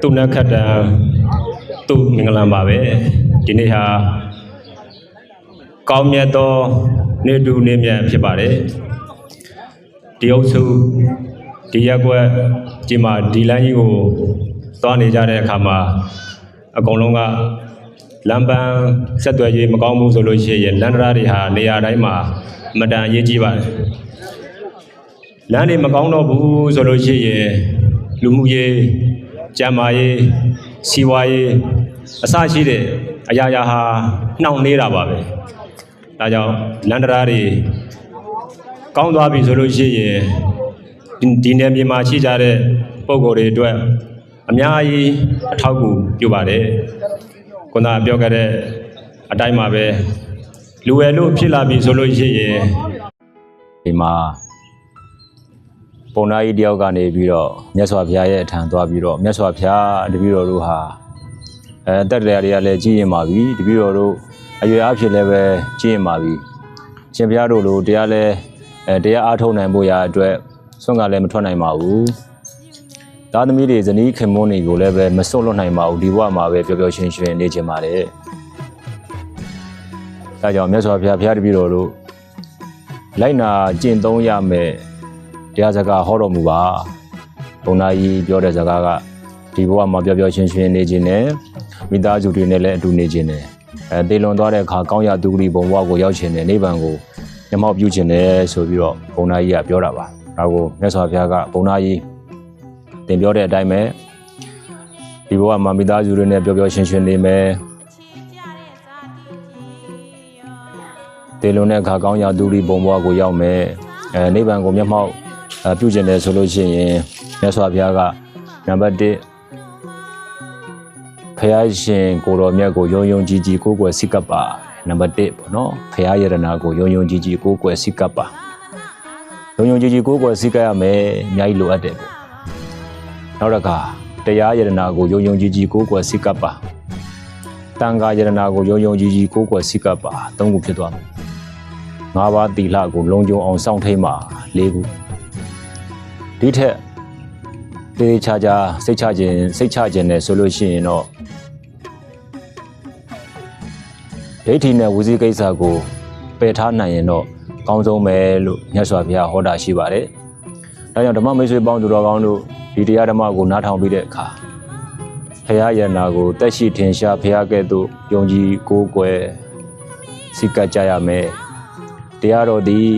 tu nak kata tu menggelam babe ini ha kaum nya to ne du ne mya phit ba de di auk su di yak kwat ji ma di lan ji ko twa ne ja de akha ma a kaung long ka lam ban set twai ji ma kaung bu so lo shi yin lan ra de ha ne ya dai ma ma tan a yi ji ba de lan ni ma kaung do bu so lo shi yin lu mu ye ကျမ်းမာရေးစီဝါရေးအစရှိတဲ့အရာရာဟာနှောင့်နေတာပါပဲဒါကြောင့်လန္ဒရာတွေကောင်းသွားပြီဆိုလို့ရှိရင်ဒီနယ်မြေမှာရှိကြတဲ့ပုံကိုယ်တွေအတွက်အများကြီးအထောက်အကူပြုပါတယ်ခုနပြောခဲ့တဲ့အတိုင်းမှာပဲလူဝယ်လို့ဖြစ်လာပြီဆိုလို့ရှိရင်ဒီမှာ ပုံနာကြီးတယောက်ကနေပြီးတော့မြတ်စွာဘုရားရဲ့အထံသွားပြီးတော့မြတ်စွာဘုရားတပည့်တော်တို့ဟာတက်တရားတွေကလည်းကြည်ရင်ပါပြီတပည့်တော်တို့အရွယ်အဖြစ်လည်းပဲကြည်ရင်ပါပြီရှင်ဘုရားတို့လိုတရားလည်းတရားအားထုတ်နိုင်ဖို့ရာအတွက်ဆွမ်းကလည်းမထွက်နိုင်ပါဘူးသားသမီးတွေဇနီးခင်မွန်းတွေကိုလည်းပဲမစွန့်လွတ်နိုင်ပါဘူးဒီဘဝမှာပဲပျော်ပျော်ရွှင်ရွှင်နေကြပါတယ်ဒါကြောင့်မြတ်စွာဘုရားတပည့်တော်တို့လိုက်နာကျင့်သုံးရမယ် တရားစကားဟောတော်မူပါဘုံနာကြီးပြောတဲ့စကားကဒီဘဝမှာပျော်ပျော်ရွှင်ရွှင်နေခြင်းနဲ့မိသားစုတွေနဲ့လည်းအတူနေခြင်းနဲ့တေလွန်သွားတဲ့အခါကောင်းရသူဂရီဘုံဘဝကိုရောက်ခြင်းနဲ့နိဗ္ဗာန်ကိုမျက်မှောက်ပြုခြင်းနဲ့ဆိုပြီးတော့ဘုံနာကြီးကပြောတာပါဒါကိုမြတ်စွာဘုရားကဘုံနာကြီးသင်ပြောတဲ့အတိုင်းပဲဒီဘဝမှာမိသားစုတွေနဲ့ပျော်ပျော်ရွှင်ရွှင်နေမယ်တေလွန်တဲ့အခါကောင်းရသူဂရီဘုံဘဝကိုရောက်မယ်နိဗ္ဗာန်ကိုမျက်မှောက် ပြုကျင်တယ်ဆိုလို့ရှိရင်မြတ်စွာဘုရားကနံပါတ် 1 ဖယားရှင်ကိုတော်မြတ်ကိုယုံယုံကြည်ကြည်ကိုးကွယ်စိတ်ကပ်ပါနံပါတ် 1 ပေါ့နော်ဖယားယရနာကိုယုံယုံကြည်ကြည်ကိုးကွယ်စိတ်ကပ်ပါယုံယုံကြည်ကြည်ကိုးကွယ်စိတ်ကပ်ရမယ်အများကြီးလိုအပ်တယ်ပေါ့နောက်တစ်ခါတရားယရနာကိုယုံယုံကြည်ကြည်ကိုးကွယ်စိတ်ကပ်ပါတန်ခါယရနာကိုယုံယုံကြည်ကြည်ကိုးကွယ်စိတ်ကပ်ပါ3ခုဖြစ်သွားမယ်5ပါးသီလကိုလုံခြုံအောင်စောင့်ထိန်ပါ4ခု ဒီထက်တေချာချာစိတ်ချခြင်းနဲ့ဆိုလို့ရှိရင်တော့ဒိဋ္ဌိနဲ့ဝိဇိကိစ္စကိုပယ်ထားနိုင်ရင်တော့ကောင်းဆုံးပဲလို့မြတ်စွာဘုရားဟောတာရှိပါတယ်။ဒါကြောင့်ဓမ္မမိတ်ဆွေပေါင်းသူတော်ကောင်းတို့ဒီတရားဓမ္မကိုနားထောင်ပြီးတဲ့အခါဘုရားယန္နာကိုတက်ရှိထင်ရှားဘုရားကဲ့သို့ယုံကြည်ကိုးကွယ်စိတ်ကပ်ကြရမယ်။တရားတော်သည်